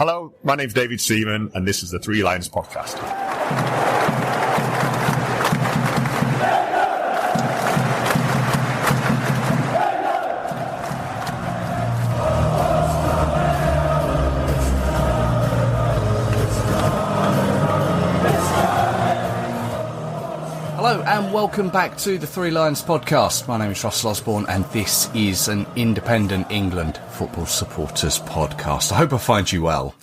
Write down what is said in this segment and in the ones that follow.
Hello, my name's David Seaman, and this is the Three Lions Podcast. Hello and welcome back to the Three Lions Podcast. My name is Russell Osborne and this is an independent England football supporters podcast. I hope I find you well.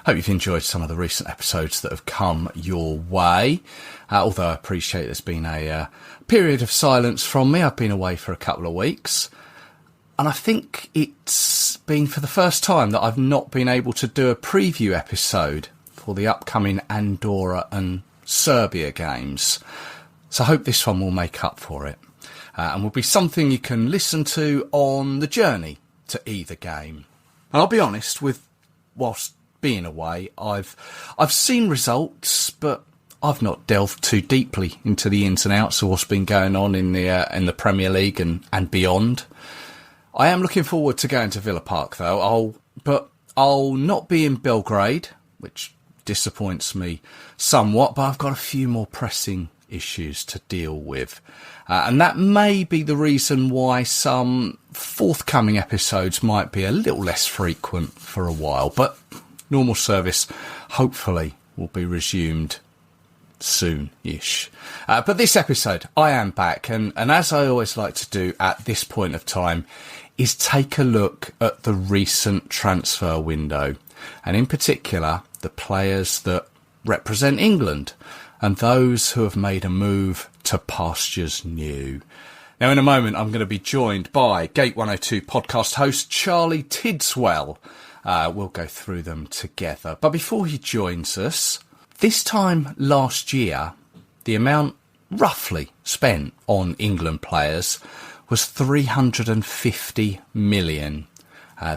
I hope you've enjoyed some of the recent episodes that have come your way. Although I appreciate there's been a period of silence from me. I've been away for a couple of weeks. And I think it's been for the first time that I've not been able to do a preview episode for the upcoming Andorra and Serbia games. So I hope this one will make up for it and will be something you can listen to on the journey to either game. And I'll be honest, whilst being away, I've seen results, but I've not delved too deeply into the ins and outs of what's been going on in the Premier League and beyond. I am looking forward to going to Villa Park though. I'll not be in Belgrade, which disappoints me somewhat, but I've got a few more pressing issues to deal with, and that may be the reason why some forthcoming episodes might be a little less frequent for a while, but normal service hopefully will be resumed soon-ish. But this episode I am back, and as I always like to do at this point of time is take a look at the recent transfer window, and in particular the players that represent England and those who have made a move to pastures new. Now, in a moment, I'm going to be joined by Gate 102 podcast host Charlie Tidswell. We'll go through them together. But before he joins us, this time last year, the amount roughly spent on England players was 350 million.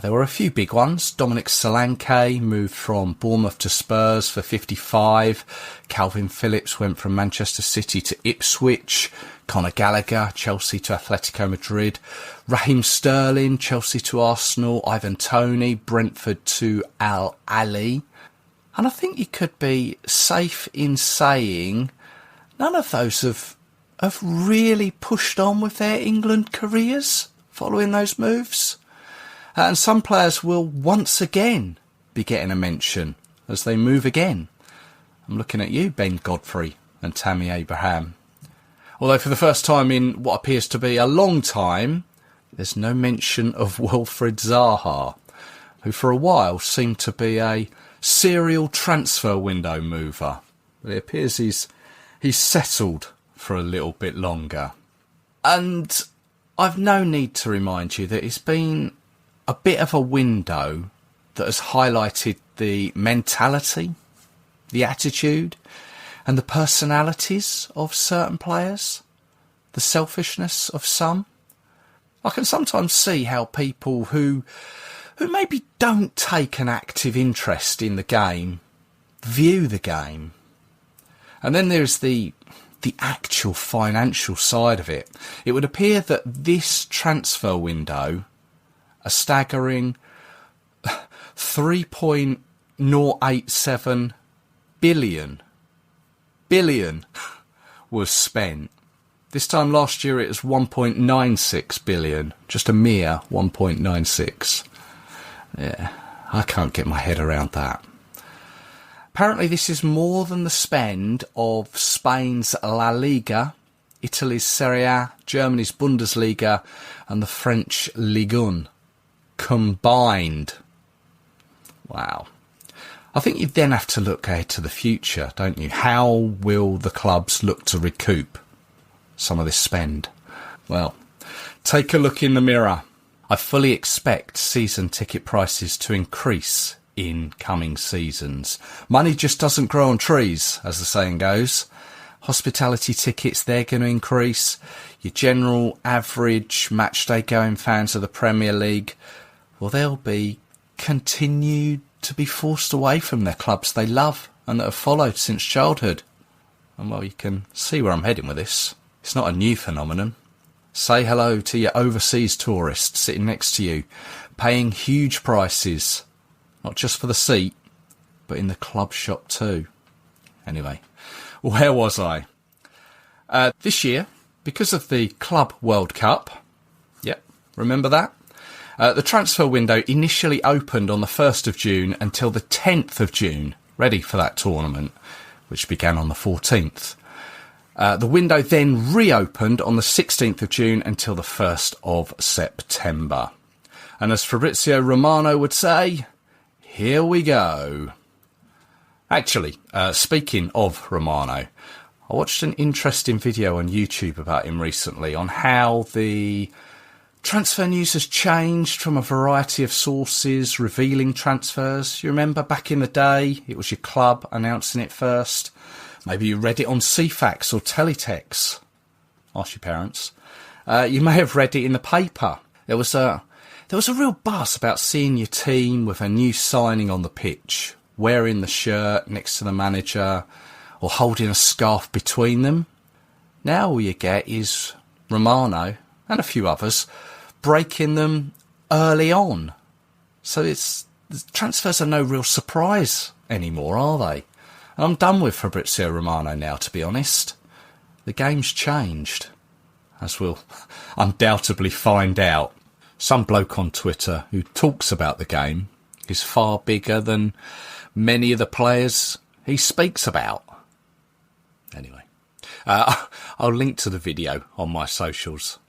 There were a few big ones. Dominic Solanke moved from Bournemouth to Spurs for 55. Calvin Phillips went from Manchester City to Ipswich. Conor Gallagher, Chelsea to Atletico Madrid. Raheem Sterling, Chelsea to Arsenal. Ivan Toney, Brentford to Al Ahly. And I think you could be safe in saying none of those have really pushed on with their England careers following those moves. And some players will once again be getting a mention as they move again. I'm looking at you, Ben Godfrey and Tammy Abraham. Although for the first time in what appears to be a long time, there's no mention of Wilfried Zaha, who for a while seemed to be a serial transfer window mover. But it appears he's settled for a little bit longer. And I've no need to remind you that it's been a bit of a window that has highlighted the mentality, the attitude, and the personalities of certain players, the selfishness of some. I can sometimes see how people who maybe don't take an active interest in the game view the game. And then there's the actual financial side of it. It would appear that this transfer window, a staggering 3.087 billion was spent. This time last year it was 1.96 billion, just a mere 1.96. Yeah, I can't get my head around that. Apparently this is more than the spend of Spain's La Liga, Italy's Serie A, Germany's Bundesliga and the French Ligue 1 combined. Wow. I think you then have to look ahead to the future, don't you? How will the clubs look to recoup some of this spend? Well, take a look in the mirror. I fully expect season ticket prices to increase in coming seasons. Money just doesn't grow on trees, as the saying goes. Hospitality tickets, they're going to increase. Your general average matchday going fans of the Premier League, well, they'll be continued to be forced away from their clubs they love and that have followed since childhood. And well, you can see where I'm heading with this. It's not a new phenomenon. Say hello to your overseas tourists sitting next to you, paying huge prices, not just for the seat, but in the club shop too. Anyway, where was I? This year, because of the Club World Cup, yep, remember that? The transfer window initially opened on the 1st of June until the 10th of June, ready for that tournament, which began on the 14th. The window then reopened on the 16th of June until the 1st of September. And as Fabrizio Romano would say, here we go. Actually, speaking of Romano, I watched an interesting video on YouTube about him recently on how the transfer news has changed from a variety of sources revealing transfers. You remember back in the day, it was your club announcing it first. Maybe you read it on CFAX or Teletext. Ask your parents. You may have read it in the paper. There was a real buzz about seeing your team with a new signing on the pitch, wearing the shirt next to the manager or holding a scarf between them. Now all you get is Romano and a few others breaking them early on. So the transfers are no real surprise anymore, are they? And I'm done with Fabrizio Romano now, to be honest. The game's changed, as we'll undoubtedly find out. Some bloke on Twitter who talks about the game is far bigger than many of the players he speaks about. Anyway, I'll link to the video on my socials.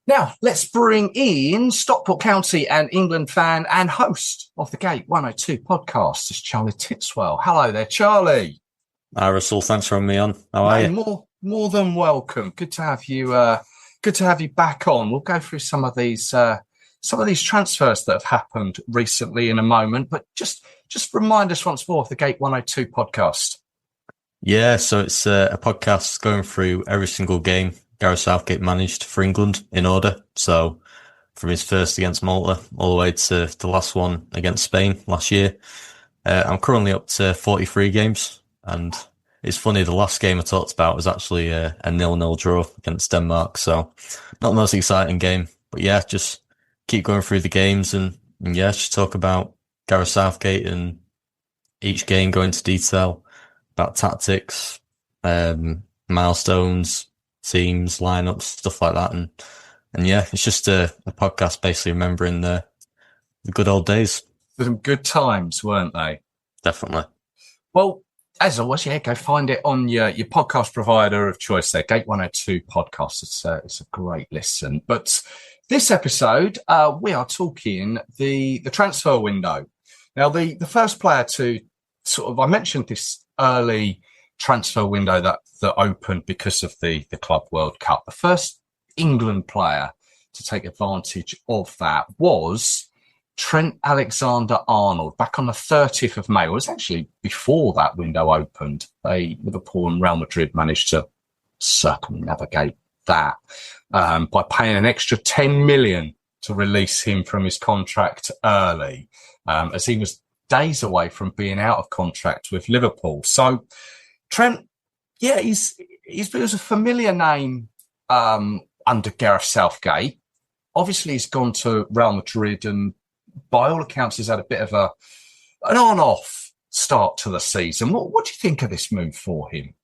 Now, let's bring in Stockport County and England fan and host of the Gate 102 podcast. It's Charlie Tidswell. Hello there, Charlie. Hi, Russell. Thanks for having me on. How are you? More than welcome. Good to have you. Good to have you back on. We'll go through some of these transfers that have happened recently in a moment. But just remind us once more of the Gate 102 podcast. Yeah, so it's a podcast going through every single game Gareth Southgate managed for England in order. So from his first against Malta all the way to the last one against Spain last year. I'm currently up to 43 games. And it's funny, the last game I talked about was actually a 0-0 draw against Denmark. So not the most exciting game. But yeah, just keep going through the games and yeah, just talk about Gareth Southgate and each game, go into detail about tactics, milestones, teams, lineups, stuff like that. And yeah, it's just a podcast basically remembering the good old days. Some good times, weren't they? Definitely. Well, as always, yeah, go find it on your podcast provider of choice there, Gate 102 podcast. It's a great listen. But this episode, we are talking the transfer window. Now, the first player to I mentioned this early transfer window that opened because of the Club World Cup. The first England player to take advantage of that was Trent Alexander-Arnold back on the 30th of May. It was actually before that window opened. Liverpool and Real Madrid managed to circumnavigate that by paying an extra 10 million to release him from his contract early, as he was days away from being out of contract with Liverpool. So Trent, yeah, he was a familiar name under Gareth Southgate. Obviously, he's gone to Real Madrid and by all accounts, he's had a bit of an on-off start to the season. What do you think of this move for him?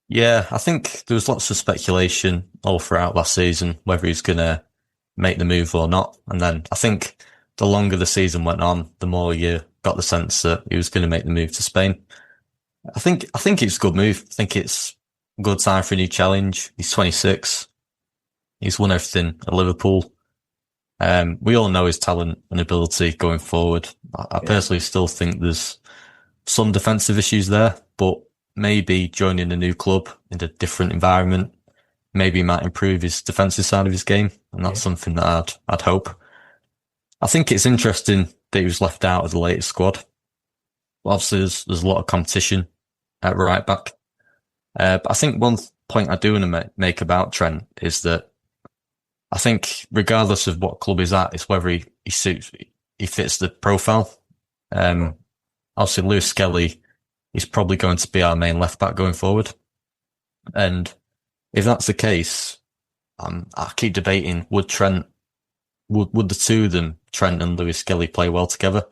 Yeah, I think there was lots of speculation all throughout last season, whether he's going to make the move or not. And then I think the longer the season went on, the more you got the sense that he was going to make the move to Spain. I think it's a good move. I think it's a good time for a new challenge. He's 26. He's won everything at Liverpool. We all know his talent and ability going forward. I personally still think there's some defensive issues there, but maybe joining a new club in a different environment, maybe he might improve his defensive side of his game. And that's something that I'd hope. I think it's interesting that he was left out of the latest squad. Obviously, there's a lot of competition at right back. But I think one point I do want to make about Trent is that I think regardless of what club he's at, it's whether he fits the profile. Obviously, Lewis Skelly is probably going to be our main left back going forward. And if that's the case, I keep debating, would the two of them, Trent and Lewis Skelly, play well together?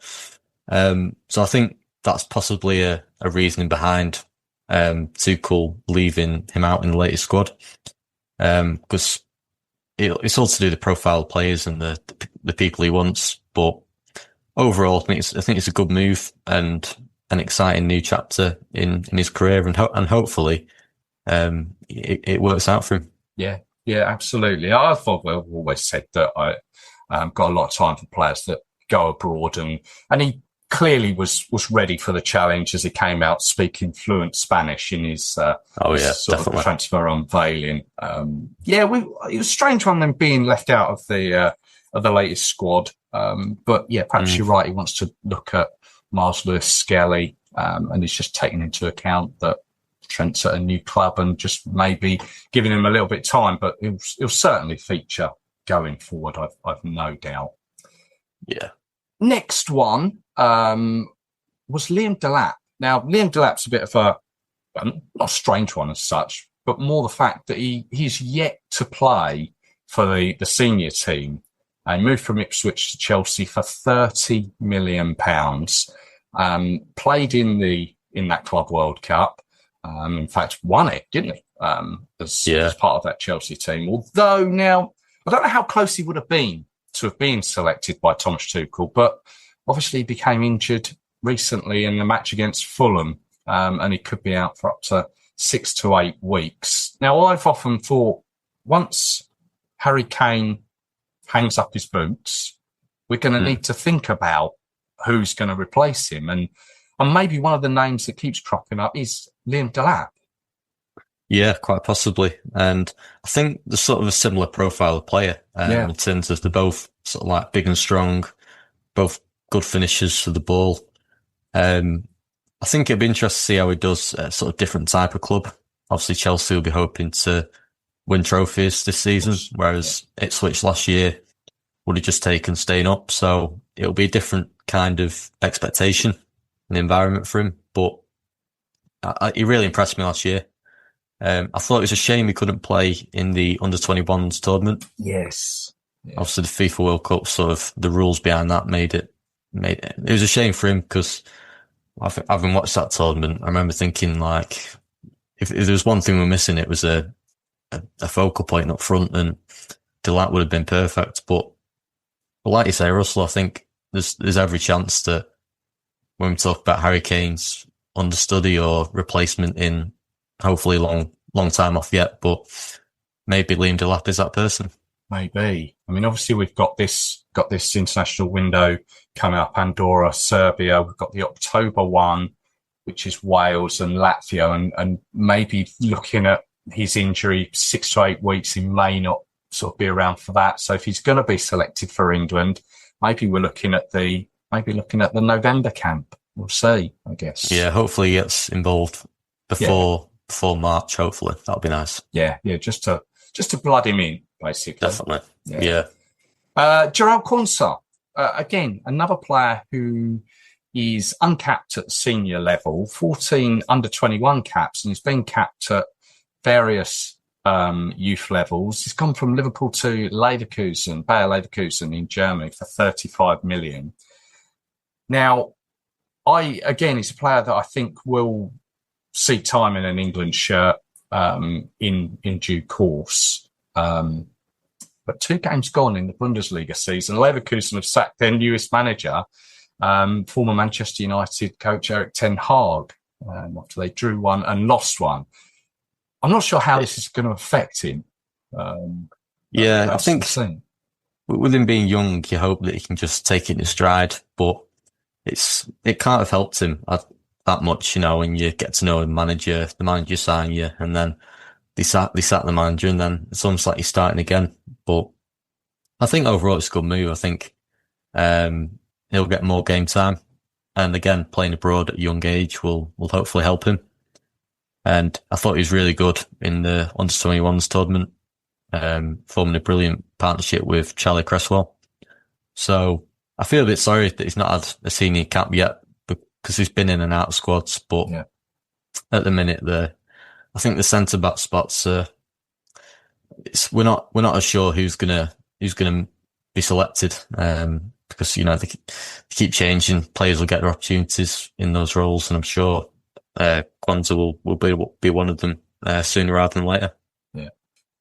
So I think that's possibly a reasoning behind Tuchel leaving him out in the latest squad. Because it's all to do with the profile of players and the people he wants. But overall, I think it's a good move and an exciting new chapter in his career, and hopefully it works out for him. Yeah, absolutely. I've always said that I got a lot of time for players that go abroad, and he clearly was ready for the challenge as he came out speaking fluent Spanish in his sort of transfer unveiling. It was strange on them being left out of the latest squad. But yeah, perhaps you're right. He wants to look at Miles Lewis-Skelly, and he's just taking into account that Trent's at a new club and just maybe giving him a little bit of time. But he'll certainly feature going forward. I've no doubt. Yeah. Next one was Liam Delap. Now, Liam Delap's a bit of not a strange one as such, but more the fact that he's yet to play for the senior team. He moved from Ipswich to Chelsea for £30 million. Played in that Club World Cup. In fact, won it, didn't he? As part of that Chelsea team. Although now, I don't know how close he would have been to have been selected by Thomas Tuchel, but obviously he became injured recently in the match against Fulham, and he could be out for up to 6 to 8 weeks. Now, I've often thought once Harry Kane hangs up his boots, we're going to need to think about who's going to replace him. And maybe one of the names that keeps cropping up is Liam Delap. Yeah, quite possibly. And I think there's sort of a similar profile of player in terms of they're both sort of like big and strong, both good finishers for the ball. I think it'd be interesting to see how he does at sort of different type of club. Obviously, Chelsea will be hoping to win trophies this season, whereas Ipswich last year would have just taken staying up. So it'll be a different kind of expectation and environment for him. But he really impressed me last year. I thought it was a shame he couldn't play in the under-21s tournament. Yes. Yeah. Obviously, the FIFA World Cup, sort of the rules behind that made it. It was a shame for him because having watched that tournament, I remember thinking like, if there was one thing we're missing, it was a focal point up front, and Delap would have been perfect. But like you say, Russell, I think there's every chance that when we talk about Harry Kane's understudy or replacement in hopefully long time off yet, but maybe Liam Delap is that person. Maybe. I mean, obviously we've got this international window coming up, Andorra, Serbia. We've got the October one, which is Wales and Latvia, and maybe looking at his injury, 6 to 8 weeks, he may not sort of be around for that. So if he's going to be selected for England, maybe we're looking at the November camp. We'll see, I guess. Yeah, hopefully he gets involved before March. Hopefully that'll be nice. Yeah, just to blood him in, basically. Definitely. Yeah. Jarell Quansah, again, another player who is uncapped at the senior level, 14 under-21 caps, and he's been capped at various youth levels. He's gone from Liverpool to Bayer Leverkusen in Germany for 35 million. Now, he's a player that I think will see time in an England shirt in due course. But 2 games gone in the Bundesliga season. Leverkusen have sacked their newest manager, former Manchester United coach Erik ten Hag, after they drew one and lost one. I'm not sure how this is going to affect him. I think with him being young, you hope that he can just take it in stride, but it can't have helped him that much, when you get to know the manager sign you, and then they sack the manager, and then it's almost like you're starting again. But I think overall it's a good move. I think he'll get more game time, and again, playing abroad at a young age will hopefully help him. And I thought he was really good in the under-21s tournament, forming a brilliant partnership with Charlie Tidswell. So I feel a bit sorry that he's not had a senior cap yet, because he's been in and out of squads. But at the minute, I think the centre back spots we're not as sure who's gonna be selected. because, they keep changing. Players will get their opportunities in those roles, and I'm sure Kwanzaa will be one of them sooner rather than later. Yeah.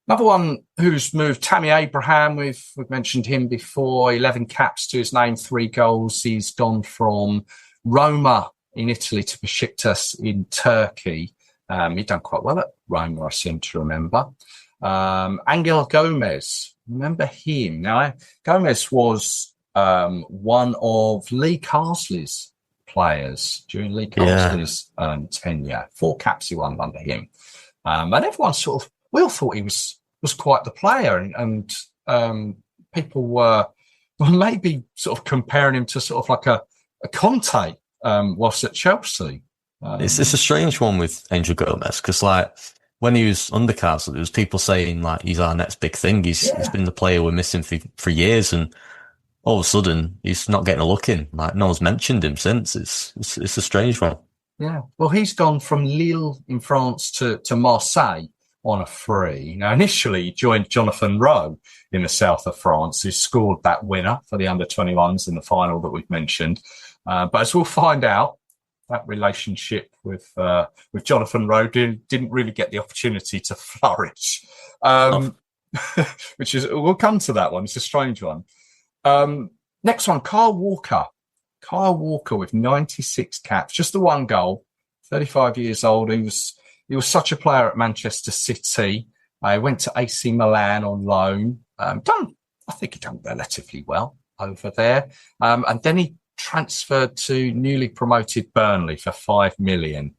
Another one who's moved, Tammy Abraham, we've mentioned him before, 11 caps to his name, 3 goals. He's gone from Roma in Italy to Besiktas in Turkey. He'd done quite well at Roma, I seem to remember. Angel Gomez, remember him? Now, Gomez was one of Lee Carsley's players during Lee Carsley's tenure. 4 caps he won under him. And everyone we all thought he was quite the player, and people were maybe sort of comparing him to sort of like a Conte whilst at Chelsea. It's a strange one with Angel Gomez, because when he was under Castle, there was people saying he's our next big thing. He's been the player we're missing for years, and all of a sudden he's not getting a look in. No one's mentioned him since. It's a strange one. Yeah. Well, he's gone from Lille in France to Marseille on a free. Now, initially he joined Jonathan Rowe in the south of France, who scored that winner for the under-21s in the final that we've mentioned. But as we'll find out, that relationship with Jonathan Rowe didn't really get the opportunity to flourish, which is, we'll come to that one. It's a strange one. Next one, Kyle Walker. Kyle Walker with 96 caps, just the 1 goal, 35 years old. He was such a player at Manchester City. He went to AC Milan on loan. I think he done relatively well over there. And then he transferred to newly promoted Burnley for 5 million,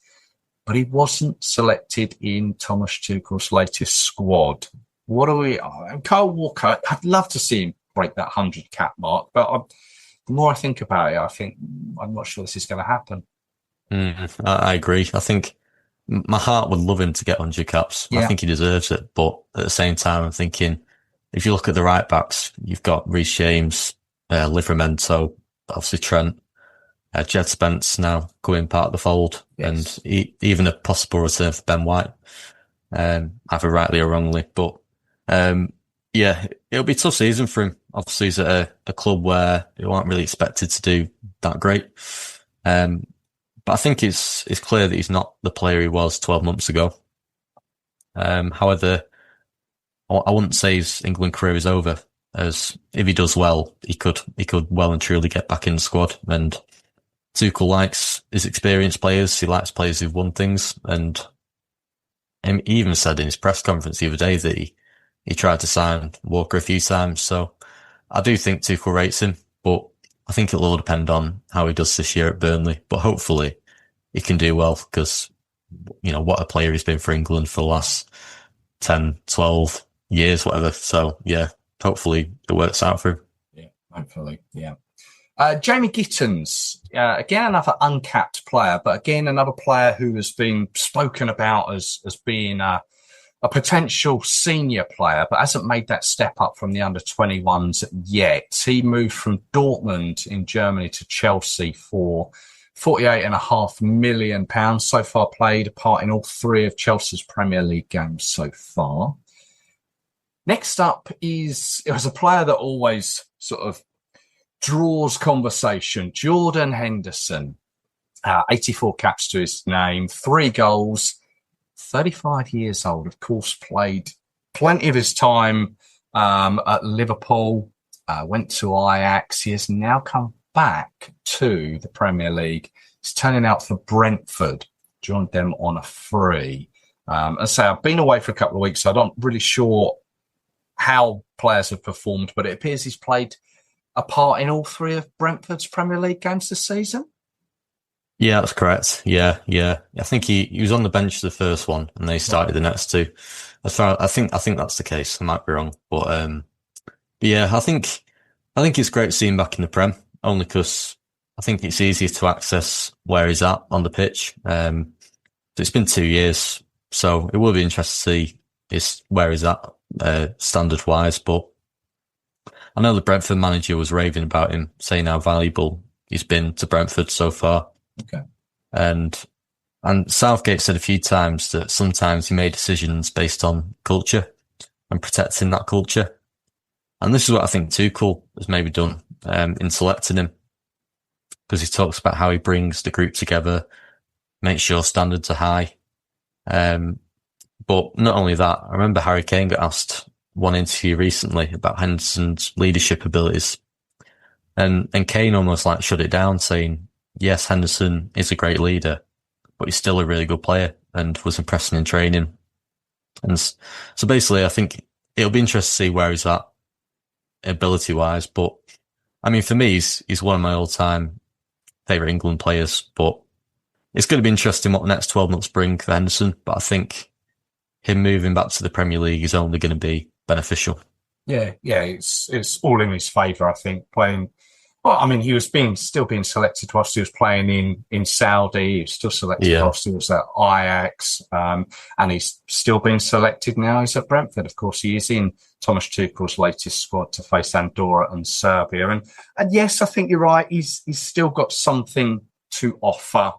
but he wasn't selected in Thomas Tuchel's latest squad. Kyle Walker, I'd love to see him break that 100 cap mark, but the more I think about it, I think I'm not sure this is going to happen. I agree. I think my heart would love him to get 100 caps. Yeah. I think he deserves it, but at the same time, I'm thinking, if you look at the right backs, you've got Reece James, Livramento, obviously Trent, Jed Spence now going part of the fold, and even a possible return for Ben White, either rightly or wrongly. But it'll be a tough season for him. Obviously, he's at a club where they weren't really expected to do that great. But I think it's clear that he's not the player he was 12 months ago. However, I wouldn't say his England career is over, as if he does well, he could well and truly get back in the squad. And Tuchel likes his experienced players. He likes players who've won things. And he even said in his press conference the other day that he tried to sign Walker a few times. So I do think Tuchel rates him, but I think it'll all depend on how he does this year at Burnley. But hopefully he can do well, because, what a player he's been for England for the last 10, 12 years, whatever. So, yeah, hopefully it works out for him. Yeah, hopefully, yeah. Jamie Gittins, again, another uncapped player, but again, another player who has been spoken about as being a potential senior player, but hasn't made that step up from the under-21s yet. He moved from Dortmund in Germany to Chelsea for £48.5 million. So far played a part in all 3 of Chelsea's Premier League games so far. Next up it was a player that always sort of draws conversation, Jordan Henderson. 84 caps to his name, 3 goals, 35 years old, of course, played plenty of his time at Liverpool, went to Ajax. He has now come back to the Premier League. He's turning out for Brentford, joined them on a free. As I say, I've been away for a couple of weeks, so I'm not really sure how players have performed, but it appears he's played a part in all 3 of Brentford's Premier League games this season. Yeah, that's correct. Yeah. I think he was on the bench the first one, and they started the next 2. As far I think that's the case. I might be wrong, but yeah, I think it's great to see him back in the Prem, only because I think it's easier to access where he's at on the pitch. It's been 2 years, so it will be interesting to see where he's at standard wise. But I know the Brentford manager was raving about him, saying how valuable he's been to Brentford so far. Okay. And Southgate said a few times that sometimes he made decisions based on culture and protecting that culture. And this is what I think Tuchel has maybe done in selecting him, because he talks about how he brings the group together, makes sure standards are high. But not only that, I remember Harry Kane got asked one interview recently about Henderson's leadership abilities. And Kane almost like shut it down, saying, yes, Henderson is a great leader, but he's still a really good player and was impressing in training. And so basically, I think it'll be interesting to see where he's at ability-wise. But, I mean, for me, he's one of my all-time favourite England players. But it's going to be interesting what the next 12 months bring for Henderson. But I think him moving back to the Premier League is only going to be beneficial. Yeah, it's all in his favour, I think, playing. Well, I mean, he was still being selected whilst he was playing in Saudi. He was still selected whilst he was at Ajax, and he's still being selected now. He's at Brentford, of course. He is in Thomas Tuchel's latest squad to face Andorra and Serbia. And yes, I think you're right. He's still got something to offer.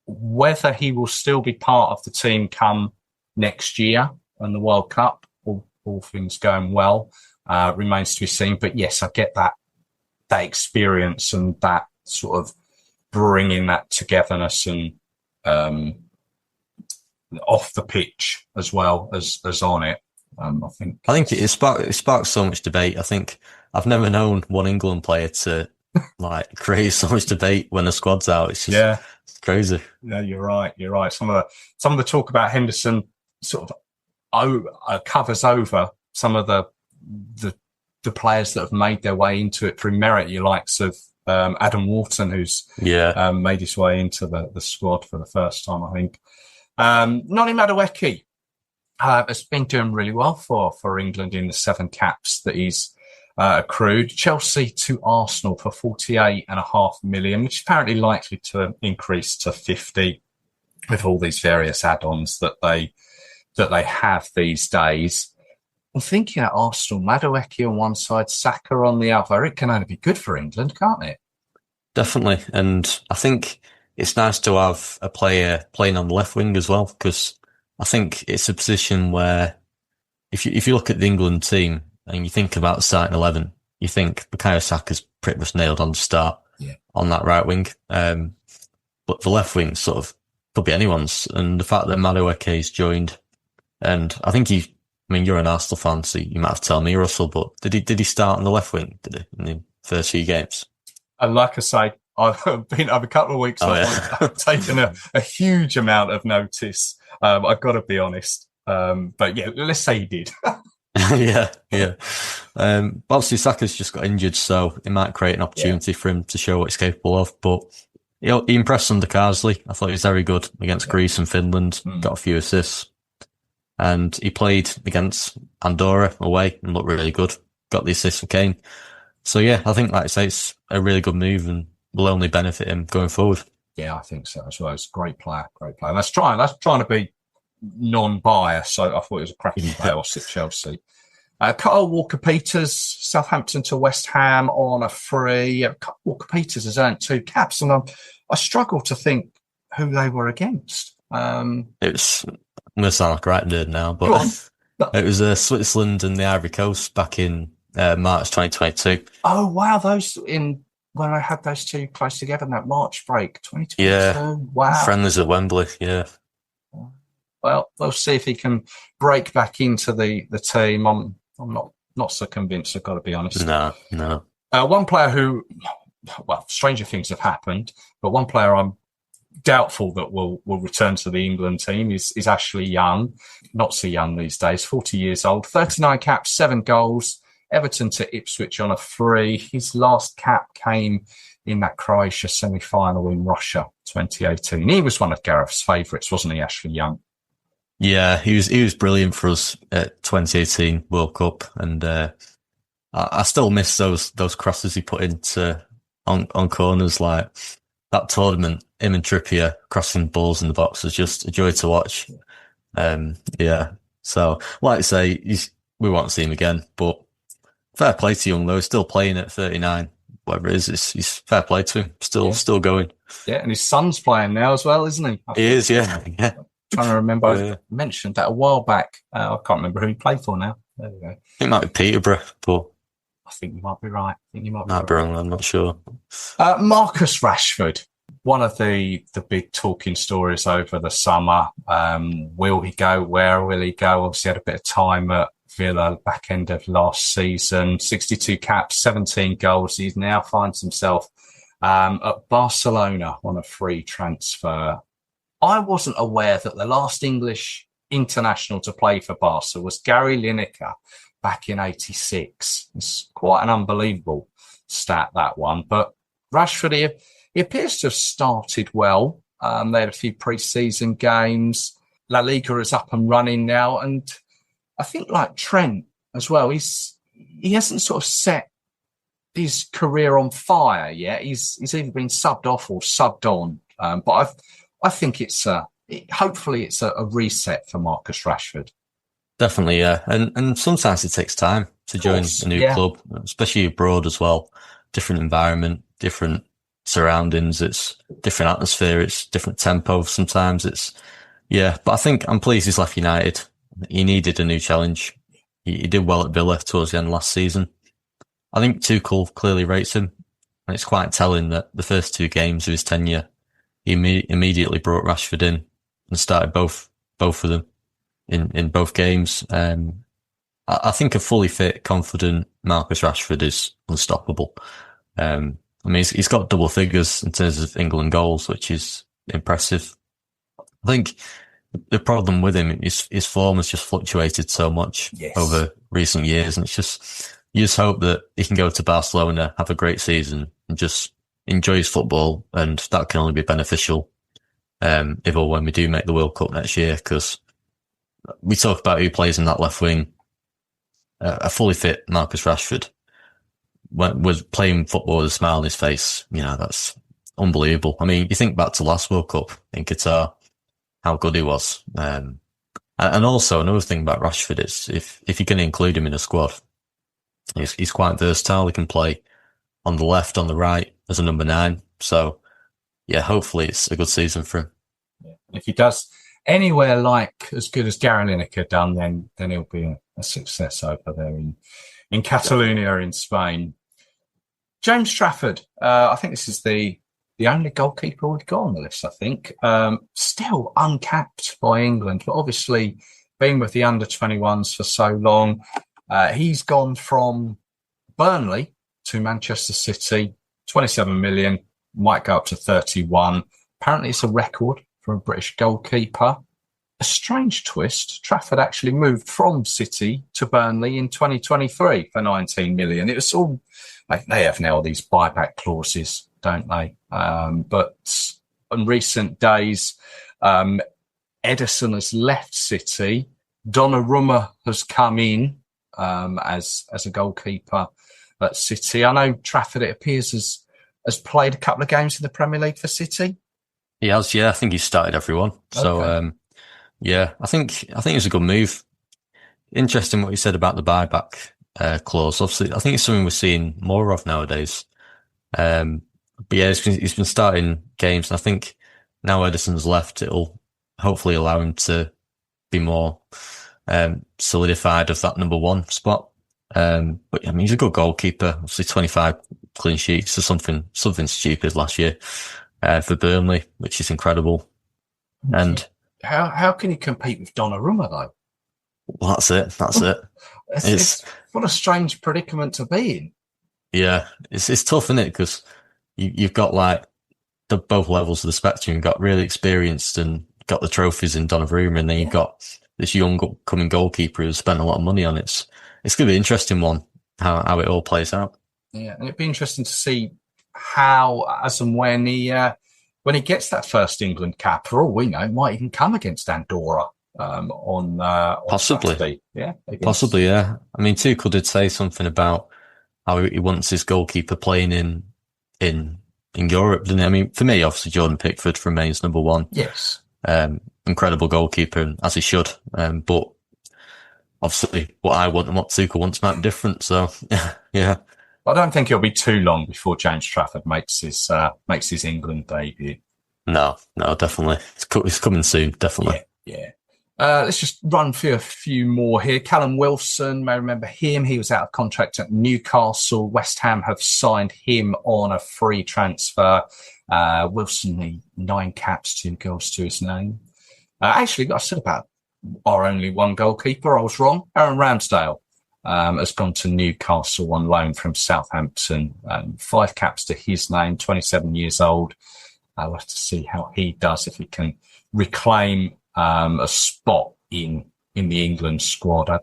Whether he will still be part of the team come next year and the World Cup, all things going well, remains to be seen. But yes, I get that experience and that sort of bringing that togetherness and off the pitch as well as on it. I think it sparks so much debate. I think I've never known one England player to like create so much debate when the squad's out. It's just it's crazy. Yeah, you're right. Some of the talk about Henderson sort of covers over some of the players that have made their way into it through merit. Your likes of Adam Wharton, who's made his way into the squad for the first time, I think. Noni Madueke has been doing really well for England in the 7 caps that he's accrued. Chelsea to Arsenal for 48.5 million, which is apparently likely to increase to 50 with all these various add-ons that they have these days. I'm thinking at Arsenal, Madueke on one side, Saka on the other. It can only be good for England, can't it? Definitely. And I think it's nice to have a player playing on the left wing as well, because I think it's a position where if you look at the England team and you think about the starting 11, you think Bukayo Saka's pretty much nailed on to start on that right wing. But the left wing sort of could be anyone's. And the fact that Madueke's joined, and I think you're an Arsenal fan, so you might have to tell me, Russell, but did he start on the left wing, in the first few games? And like I say, I've been a couple of weeks off. I've taken a huge amount of notice. I've got to be honest. But yeah, let's say he did. yeah. But obviously Saka's just got injured, so it might create an opportunity for him to show what he's capable of. But he impressed under Carsley. I thought he was very good against Greece and Finland. Got a few assists. And he played against Andorra away and looked really good. Got the assist for Kane. So yeah, I think, like I say, it's a really good move and will only benefit him going forward. Yeah, I think so as well. It's a great player. That's trying to be non-biased. So I thought it was a cracking playoffs at Chelsea. Kyle Walker-Peters, Southampton to West Ham on a free. Kyle Walker-Peters has earned 2 caps, and I struggle to think who they were against. I'm going to sound like a right nerd now, but it was Switzerland and the Ivory Coast back in March 2022. Oh, wow. When I had those two close together in that March break, 2022. Yeah. Wow. Friendlies at Wembley, yeah. Well, we'll see if he can break back into the team. I'm not so convinced, I've got to be honest. No. One player who, stranger things have happened, but one player I'm doubtful that will return to the England team is Ashley Young. Not so young these days, 40 years old, 39 caps, 7 goals. Everton to Ipswich on a free. His last cap came in that Croatia semi-final in Russia, 2018. He was one of Gareth's favourites, wasn't he, Ashley Young? Yeah, he was brilliant for us at 2018 World Cup, and I still miss those crosses he put into on corners. Like that tournament, him and Trippier crossing balls in the box was just a joy to watch. So like I say, we won't see him again, but fair play to Young though. He's still playing at 39, whatever it is. He's fair play to him. Still going. Yeah, and his son's playing now as well, isn't he? He is, yeah. Trying to remember, I mentioned that a while back. I can't remember who he played for now. There we go. I think it might be Peterborough, but I think you might be right. might be wrong. I'm not sure. Marcus Rashford, one of the big talking stories over the summer. Will he go? Where will he go? Obviously had a bit of time at Villa back end of last season. 62 caps, 17 goals. He now finds himself at Barcelona on a free transfer. I wasn't aware that the last English international to play for Barca was Gary Lineker back in 86. It's quite an unbelievable stat, that one. But Rashford, he appears to have started well. They had a few pre-season games. La Liga is up and running now. And I think like Trent as well, he hasn't sort of set his career on fire yet. He's either been subbed off or subbed on. But I think hopefully it's a reset for Marcus Rashford. Definitely, yeah. And sometimes it takes time to join a new club, especially abroad as well. Different environment, different surroundings. It's different atmosphere. It's different tempo. Sometimes but I think I'm pleased he's left United. He needed a new challenge. He did well at Villa towards the end last season. I think Tuchel clearly rates him. And it's quite telling that the first 2 games of his tenure, he immediately brought Rashford in and started both of them in both games. I think a fully fit, confident Marcus Rashford is unstoppable. I mean, he's got double figures in terms of England goals, which is impressive. I think the problem with him is his form has just fluctuated so much over recent years, and you just hope that he can go to Barcelona, have a great season, and just enjoy his football, and that can only be beneficial if or when we do make the World Cup next year, because we talk about who plays in that left wing. A fully fit Marcus Rashford was playing football with a smile on his face. That's unbelievable. I mean, you think back to last World Cup in Qatar, how good he was. And also another thing about Rashford is if you're going to include him in a squad, he's quite versatile. He can play on the left, on the right as a number 9. So yeah, hopefully it's a good season for him. If he does anywhere like as good as Gary Lineker done, then he'll be a success over there in Catalonia in Spain. James Trafford, I think this is the only goalkeeper we've got on the list, I think. Still uncapped by England, but obviously being with the under-21s for so long. He's gone from Burnley to Manchester City, 27 million, might go up to 31. Apparently it's a record for a British goalkeeper. A strange twist, Trafford actually moved from City to Burnley in 2023 for 19 million. It was all, they have now these buyback clauses, don't they? But in recent days, Ederson has left City. Donnarumma has come in as a goalkeeper at City. I know Trafford, it appears, has played a couple of games in the Premier League for City. He has, yeah. I think he's started everyone. So, I think it was a good move. Interesting what you said about the buyback clause. Obviously, I think it's something we're seeing more of nowadays. But yeah, he's been starting games, and I think now Ederson's left, it'll hopefully allow him to be more solidified of that number 1 spot. But I mean, he's a good goalkeeper. Obviously, 25 clean sheets or something stupid last year for Burnley, which is incredible. And how can he compete with Donnarumma though? Well, that's it. It's what a strange predicament to be in. Yeah, it's tough, isn't it? Because you've got like both levels of the spectrum. You've got really experienced and got the trophies in Donnarumma, and then you've got this young upcoming goalkeeper who's spent a lot of money on it. It's going to be an interesting one, how it all plays out. Yeah, and it'd be interesting to see how, as and when he gets that first England cap. For all we know, it might even come against Andorra on possibly. Saturday. Yeah, possibly. Yeah. I mean, Tuchel did say something about how he wants his goalkeeper playing in Europe, didn't he? I mean, for me, obviously Jordan Pickford remains number 1. Yes. Incredible goalkeeper, as he should. But obviously, what I want and what Tuchel wants might be different. So, yeah. I don't think it'll be too long before James Trafford makes his England debut. No, definitely. It's coming soon, definitely. Yeah. Let's just run through a few more here. Callum Wilson, may remember him. He was out of contract at Newcastle. West Ham have signed him on a free transfer. Wilson, 9 caps, 2 goals to his name. Actually, I said about our only one goalkeeper. I was wrong. Aaron Ramsdale has gone to Newcastle on loan from Southampton. 5 caps to his name, 27 years old. I'll have to see how he does, if he can reclaim a spot in the England squad. I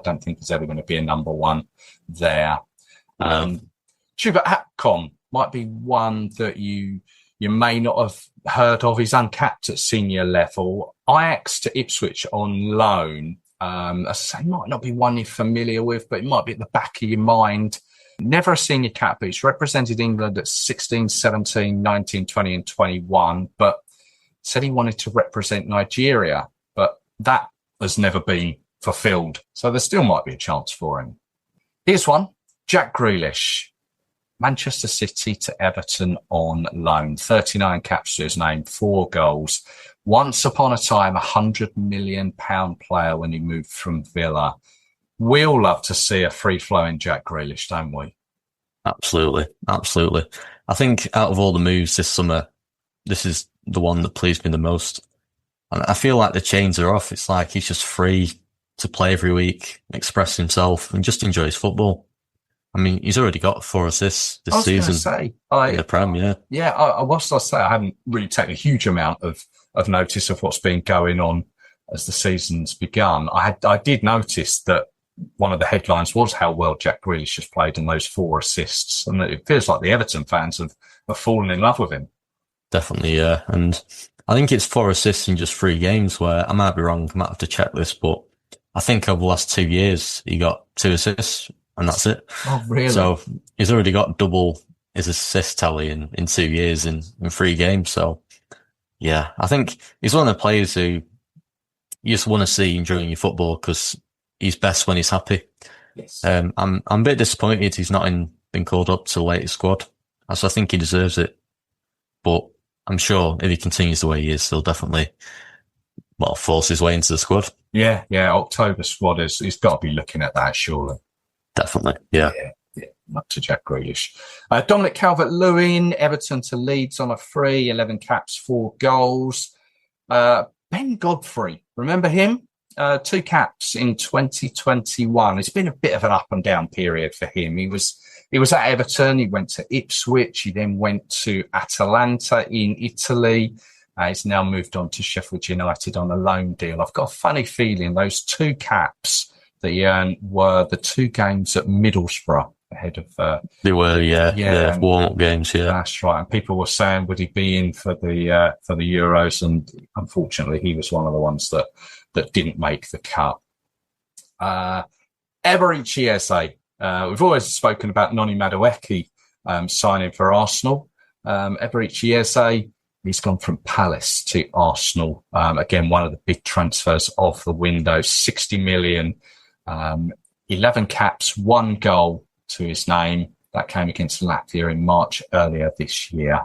don't think he's ever going to be a number 1 there. Schubert Hapcom might be one that you may not have heard of. He's uncapped at senior level. Ajax to Ipswich on loan. As I say, might not be one you're familiar with, but it might be at the back of your mind. Never a senior cap, but he's represented England at 16, 17, 19, 20 and 21, but said he wanted to represent Nigeria, but that has never been fulfilled. So there still might be a chance for him. Here's one. Jack Grealish, Manchester City to Everton on loan. 39 caps to his name, 4 goals. Once upon a time, £100 million player when he moved from Villa. We all love to see a free-flowing Jack Grealish, don't we? Absolutely. Absolutely. I think out of all the moves this summer, this is the one that pleased me the most. And I feel like the chains are off. It's like he's just free to play every week, express himself, and just enjoy his football. I mean, he's already got 4 assists this season. In the Prem, yeah. Yeah, whilst I say I haven't really taken a huge amount of notice of what's been going on as the season's begun. I did notice that one of the headlines was how well Jack Grealish has played in those 4 assists. And it feels like the Everton fans have fallen in love with him. Definitely, yeah. And I think it's 4 assists in just 3 games, where I might be wrong. I might have to check this, but I think over the last 2 years, he got 2 assists and that's it. Oh, really? So he's already got double his assist tally in 2 years in 3 games. So yeah, I think he's one of the players who you just want to see enjoying your football, because he's best when he's happy. Yes. I'm a bit disappointed he's not been called up to the latest squad, as I think he deserves it. But I'm sure if he continues the way he is, he'll definitely, force his way into the squad. Yeah. October squad he's got to be looking at that, surely. Definitely, yeah. Up to Jack Grealish. Dominic Calvert-Lewin, Everton to Leeds on a free, 11 caps, 4 goals. Ben Godfrey, remember him? 2 caps in 2021. It's been a bit of an up and down period for him. He was at Everton. He went to Ipswich. He then went to Atalanta in Italy. He's now moved on to Sheffield United on a loan deal. I've got a funny feeling those 2 caps that he earned were the 2 games at Middlesbrough ahead of. They were, yeah, warm-up games, yeah. That's right. And people were saying, would he be in for the Euros? And unfortunately, he was one of the ones that didn't make the cut. Eberechi Eze. We've always spoken about Noni Madueke signing for Arsenal. Eberechi Eze, he's gone from Palace to Arsenal. Again, one of the big transfers of the window. 60 million, 11 caps, 1 goal to his name. That came against Latvia in March earlier this year.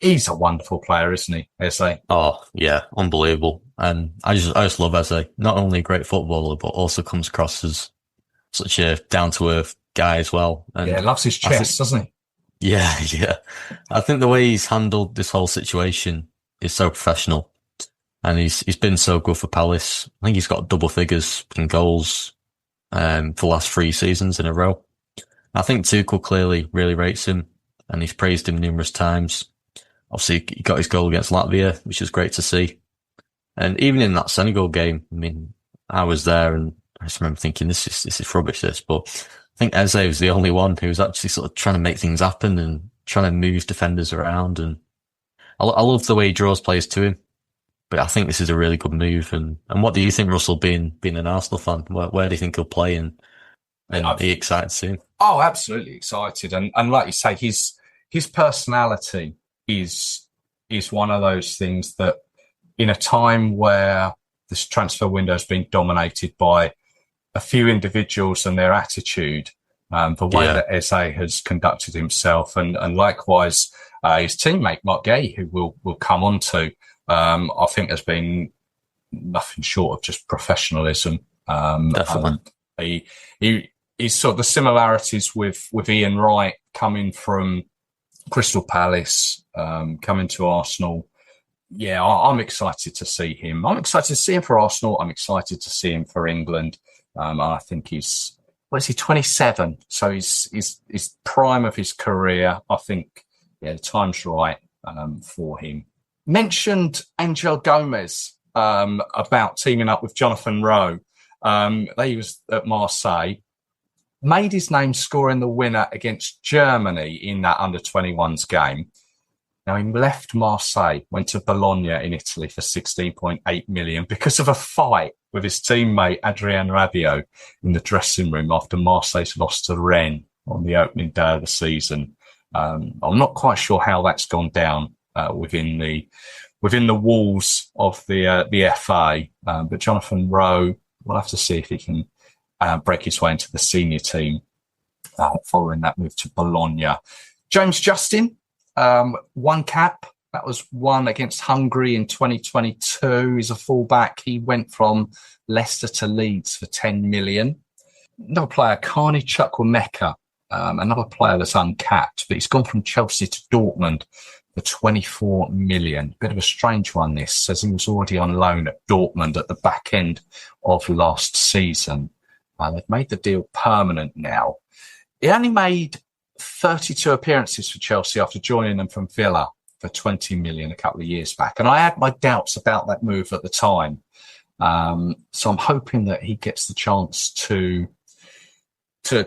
He's a wonderful player, isn't he, Eze? Oh, yeah, unbelievable. And I just love Eze. Not only a great footballer, but also comes across as such a down-to-earth guy as well. And loves his chest, doesn't he? Yeah. I think the way he's handled this whole situation is so professional. And he's been so good for Palace. I think he's got double figures in goals for the last 3 seasons in a row. I think Tuchel clearly really rates him, and he's praised him numerous times. Obviously, he got his goal against Latvia, which is great to see. And even in that Senegal game, I mean, I was there and I just remember thinking, this is rubbish, this. But I think Eze was the only one who was actually sort of trying to make things happen and trying to move defenders around. And I love the way he draws players to him. But I think this is a really good move. And what do you think, Russell, being an Arsenal fan? Where do you think he'll play? And are you excited to see him? Oh, absolutely excited. And like you say, his personality is one of those things that in a time where this transfer window has been dominated by a few individuals and their attitude, the way that Eze has conducted himself, and likewise his teammate Mark Gay, who we'll come on to, I think has been nothing short of just professionalism. Definitely. He's sort of the similarities with Ian Wright coming from Crystal Palace, coming to Arsenal. Yeah, I'm excited to see him. I'm excited to see him for Arsenal. I'm excited to see him for England. I think he's, 27? So he's prime of his career. I think, the time's right for him. Mentioned Angel Gomez about teaming up with Jonathan Rowe. He was at Marseille. Made his name scoring the winner against Germany in that under-21s game. Now, he left Marseille, went to Bologna in Italy for 16.8 million because of a fight with his teammate Adrien Rabiot in the dressing room after Marseille's lost to Rennes on the opening day of the season. I'm not quite sure how that's gone down within the walls of the FA, but Jonathan Rowe, we'll have to see if he can break his way into the senior team following that move to Bologna. James Justin, one cap. That was one against Hungary in 2022. He's a fullback. He went from Leicester to Leeds for 10 million. Another player, Carney Chukwuemeka, another player that's uncapped, but he's gone from Chelsea to Dortmund for 24 million. Bit of a strange one, this, says he was already on loan at Dortmund at the back end of last season. They've made the deal permanent now. He only made 32 appearances for Chelsea after joining them from Villa for 20 million a couple of years back. And I had my doubts about that move at the time. So I'm hoping that he gets the chance to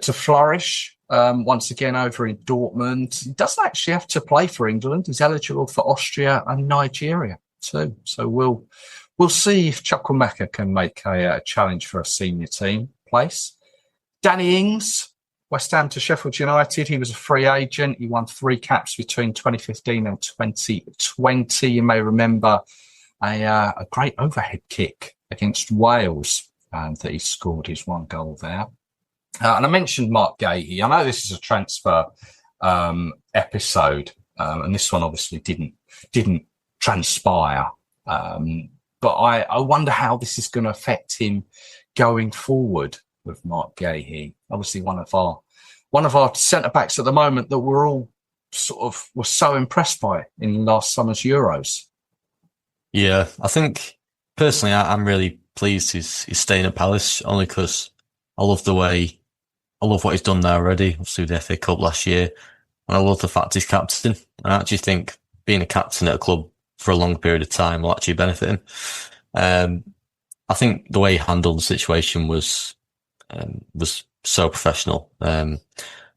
flourish once again over in Dortmund. He doesn't actually have to play for England. He's eligible for Austria and Nigeria too. So we'll see if Chukwuemeka can make a challenge for a senior team place. Danny Ings, West Ham to Sheffield United. He was a free agent. He won 3 caps between 2015 and 2020. You may remember a great overhead kick against Wales that he scored his 1 goal there. And I mentioned Mark Gahey. I know this is a transfer episode, and this one obviously didn't transpire. But I wonder how this is going to affect him going forward with Mark Gahey. Obviously, one of our centre backs at the moment that we're all were so impressed by in last summer's Euros. Yeah, I think personally, I'm really pleased he's staying at Palace, only because I love what he's done there already, obviously with the FA Cup last year. And I love the fact he's captain. And I actually think being a captain at a club for a long period of time will actually benefit him. I think the way he handled the situation was so professional. And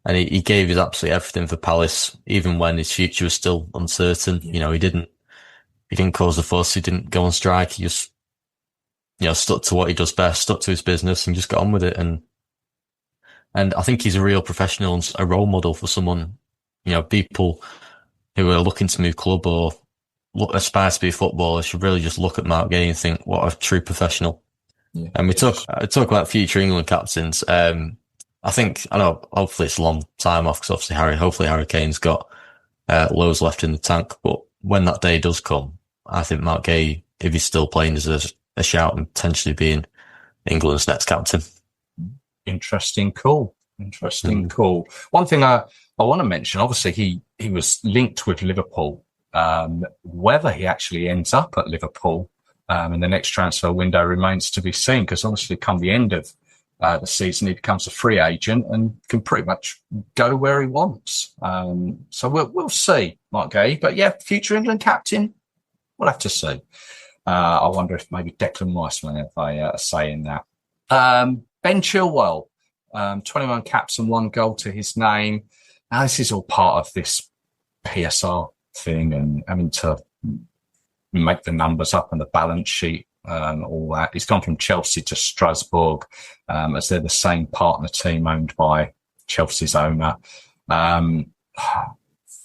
he gave his absolutely everything for Palace, even when his future was still uncertain. You know, he didn't cause a fuss. He didn't go on strike. He just, stuck to what he does best, stuck to his business and just got on with it. And I think he's a real professional and a role model for someone, people who are looking to move club or aspire to be a footballer should really just look at Mark Gahey and think, what a true professional. Yeah. And we talk about future England captains. I know, hopefully it's a long time off because obviously hopefully Harry Kane's got loads left in the tank. But when that day does come, I think Mark Gahey, if he's still playing, is a shout and potentially being England's next captain. Interesting call. One thing I want to mention, obviously he was linked with Liverpool. Whether he actually ends up at Liverpool in the next transfer window remains to be seen, because obviously come the end of the season he becomes a free agent and can pretty much go where he wants. So we'll see, Mark Gahey. But yeah, future England captain, we'll have to see. I wonder if maybe Declan Rice may have a say in that. Ben Chilwell, 21 caps and 1 goal to his name. Now, this is all part of this PSR thing and having to make the numbers up on the balance sheet and all that. He's gone from Chelsea to Strasbourg, as they're the same partner team owned by Chelsea's owner.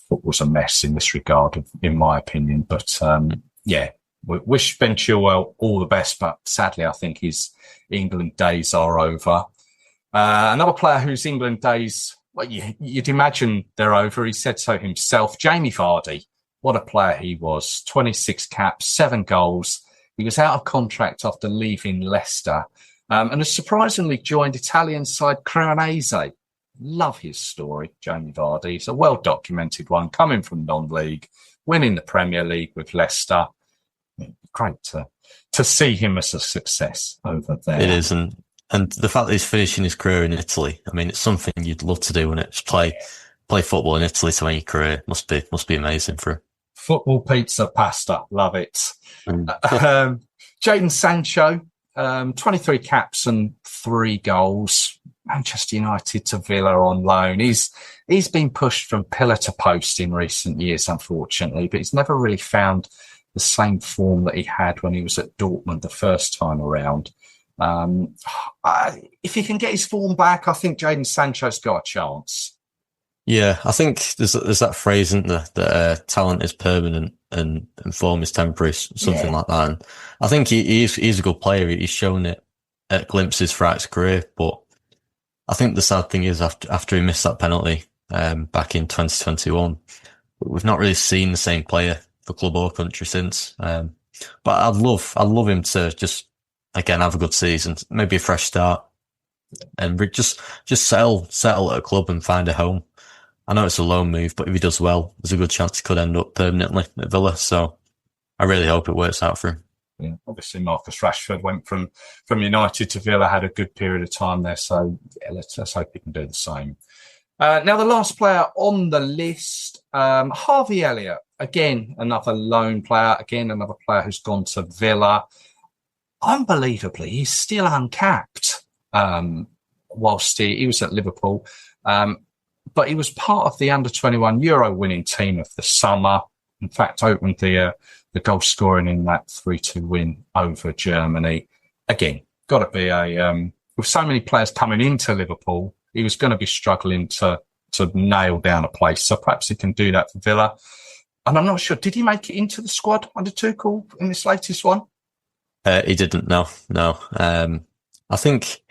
Football's a mess in this regard, in my opinion. But yeah, we wish Ben Chilwell all the best, but sadly, I think his England days are over. Another player whose England days, well, you'd imagine they're over. He said so himself. Jamie Vardy, what a player he was. 26 caps, 7 goals. He was out of contract after leaving Leicester, and has surprisingly joined Italian side Cremonese. Love his story, Jamie Vardy. It's a well-documented one, coming from non-league, winning the Premier League with Leicester. Great to see him as a success over there. It is, and the fact that he's finishing his career in Italy, I mean, it's something you'd love to do, wouldn't it? Just play football in Italy to end your career. Must be amazing for him. Football, pizza, pasta. Love it. Jadon Sancho, 23 caps and 3 goals. Manchester United to Villa on loan. He's been pushed from pillar to post in recent years, unfortunately, but he's never really found the same form that he had when he was at Dortmund the first time around. If he can get his form back, I think Jadon Sancho's got a chance. Yeah, I think there's that phrase, isn't there, that talent is permanent and form is temporary, something like that. And I think he's a good player. He's shown it at glimpses throughout his career, but I think the sad thing is after he missed that penalty back in 2021, we've not really seen the same player for club or country since. But I'd love him to just again have a good season, maybe a fresh start, and just settle at a club and find a home. I know it's a loan move, but if he does well, there's a good chance he could end up permanently at Villa. So I really hope it works out for him. Yeah, obviously Marcus Rashford went from United to Villa, had a good period of time there. So yeah, let's hope he can do the same. Now the last player on the list, Harvey Elliott. Again, another loan player. Again, another player who's gone to Villa. Unbelievably, he's still uncapped whilst he was at Liverpool. But he was part of the under-21 Euro winning team of the summer. In fact, opened the goal scoring in that 3-2 win over Germany. Again, got to be with so many players coming into Liverpool, he was going to be struggling to nail down a place. So perhaps he can do that for Villa. And I'm not sure, did he make it into the squad under Tuchel in this latest one? He didn't, no. I think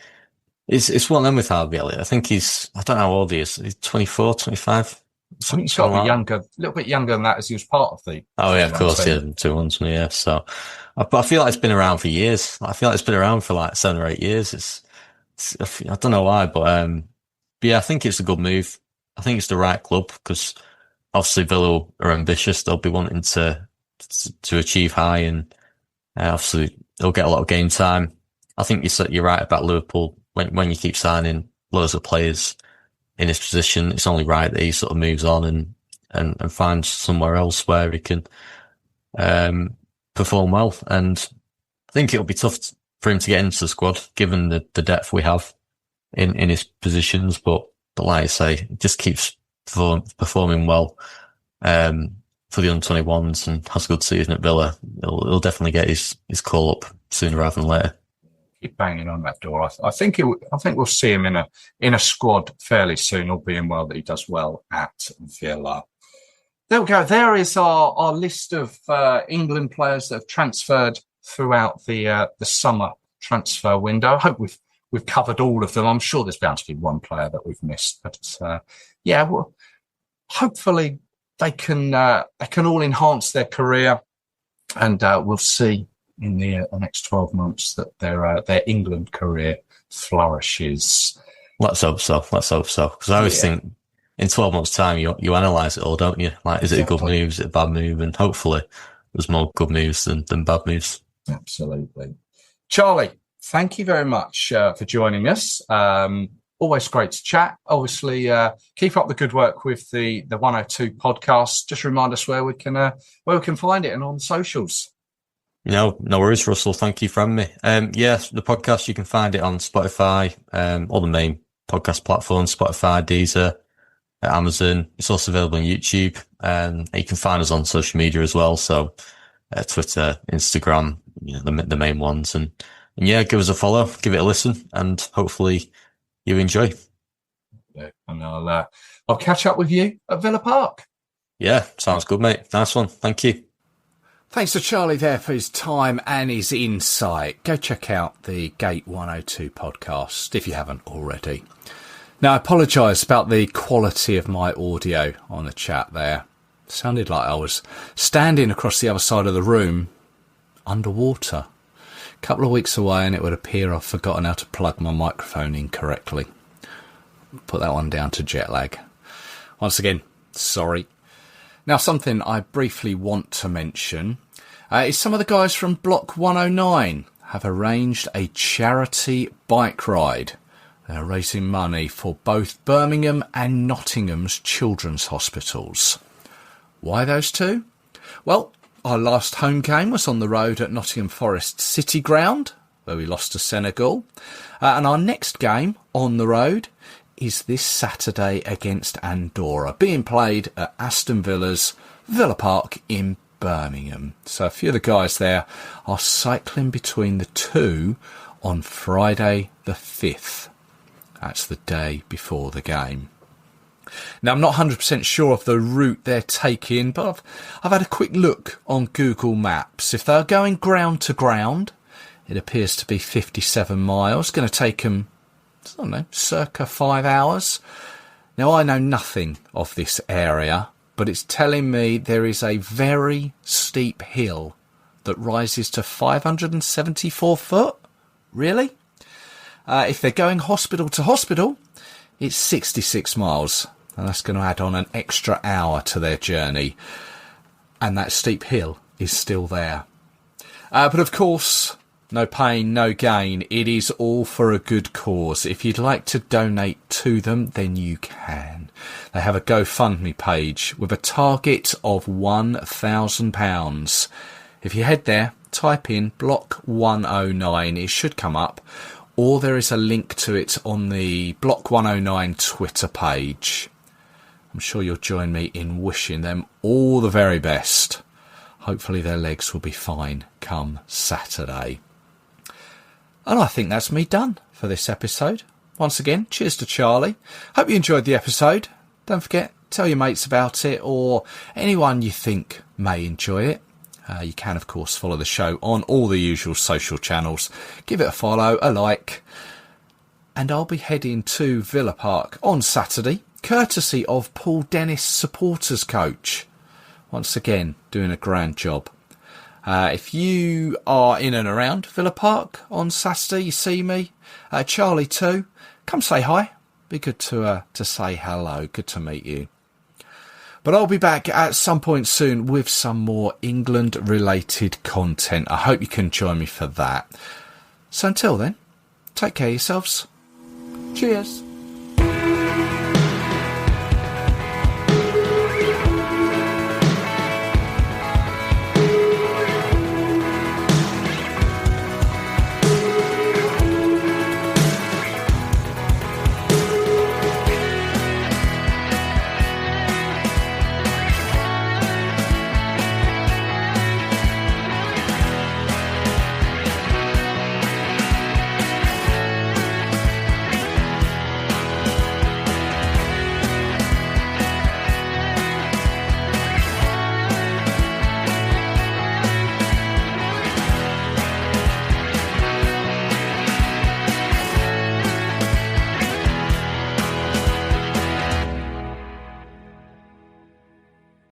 it's one of them with Harvey Elliott. I think I don't know how old he is. He's 24, 25. I think he's got to be younger, a little bit younger than that, as he was part of the. Oh yeah, of course, yeah, 2-1, yeah. So, but I feel like it's been around for years. I feel like it's been around for like 7 or 8 years. I don't know why, but yeah, I think it's a good move. I think it's the right club because obviously Villa are ambitious. They'll be wanting to achieve high, and obviously they'll get a lot of game time. I think you're right about Liverpool. When you keep signing loads of players in his position, it's only right that he sort of moves on and finds somewhere else where he can perform well. And I think it'll be tough for him to get into the squad, given the depth we have in his positions. But like I say, he just keeps performing well for the under-21s and has a good season at Villa. He'll definitely get his call up sooner rather than later. Keep banging on that door. I think we'll see him in a squad fairly soon, all being well that he does well at Villa. There we go. There is our list of England players that have transferred throughout the summer transfer window. I hope we've covered all of them. I'm sure there's bound to be one player that we've missed, but yeah, well, hopefully they can all enhance their career, and we'll see in the next 12 months that their England career flourishes. Let's hope so. Because I always think in 12 months' time, you analyse it all, don't you? Like, is it a good move? Is it a bad move? And hopefully there's more good moves than bad moves. Absolutely. Charlie, thank you very much for joining us. Always great to chat. Obviously, keep up the good work with the 102 podcast. Just remind us where we can find it and on socials. No worries, Russell. Thank you for having me. Yes, the podcast, you can find it on Spotify, all the main podcast platforms, Spotify, Deezer, Amazon. It's also available on YouTube. You can find us on social media as well. So, Twitter, Instagram, the main ones. And yeah, give us a follow, give it a listen, and hopefully you enjoy. Yeah, and I'll catch up with you at Villa Park. Yeah, sounds good, mate. Nice one. Thank you. Thanks to Charlie there for his time and his insight. Go check out the Gate 102 podcast if you haven't already. Now, I apologise about the quality of my audio on the chat there. Sounded like I was standing across the other side of the room underwater. A couple of weeks away and it would appear I've forgotten how to plug my microphone in correctly. Put that one down to jet lag. Once again, sorry. Now, something I briefly want to mention is some of the guys from Block 109 have arranged a charity bike ride. They're raising money for both Birmingham and Nottingham's children's hospitals. Why those two? Well, our last home game was on the road at Nottingham Forest City Ground, where we lost to Senegal. And our next game on the road is this Saturday against Andorra, being played at Aston Villa's Villa Park in Birmingham. So a few of the guys there are cycling between the two on Friday the 5th. That's the day before the game. Now, I'm not 100% sure of the route they're taking, but I've had a quick look on Google Maps. If they're going ground to ground, it appears to be 57 miles. Going to take them, I don't know, circa 5 hours. Now, I know nothing of this area, but it's telling me there is a very steep hill that rises to 574 foot. Really? If they're going hospital to hospital, it's 66 miles. And that's going to add on an extra hour to their journey. And that steep hill is still there. But of course, no pain, no gain. It is all for a good cause. If you'd like to donate to them, then you can. They have a GoFundMe page with a target of £1,000. If you head there, type in Block 109, it should come up. Or there is a link to it on the Block 109 Twitter page. I'm sure you'll join me in wishing them all the very best. Hopefully their legs will be fine come Saturday. And I think that's me done for this episode. Once again, cheers to Charlie. Hope you enjoyed the episode. Don't forget, tell your mates about it or anyone you think may enjoy it. You can, of course, follow the show on all the usual social channels. Give it a follow, a like. And I'll be heading to Villa Park on Saturday, courtesy of Paul Dennis, supporters coach. Once again, doing a grand job. If you are in and around Villa Park on Saturday, you see me, Charlie too, come say hi. Be good to say hello. Good to meet you. But I'll be back at some point soon with some more England-related content. I hope you can join me for that. So until then, take care of yourselves. Cheers.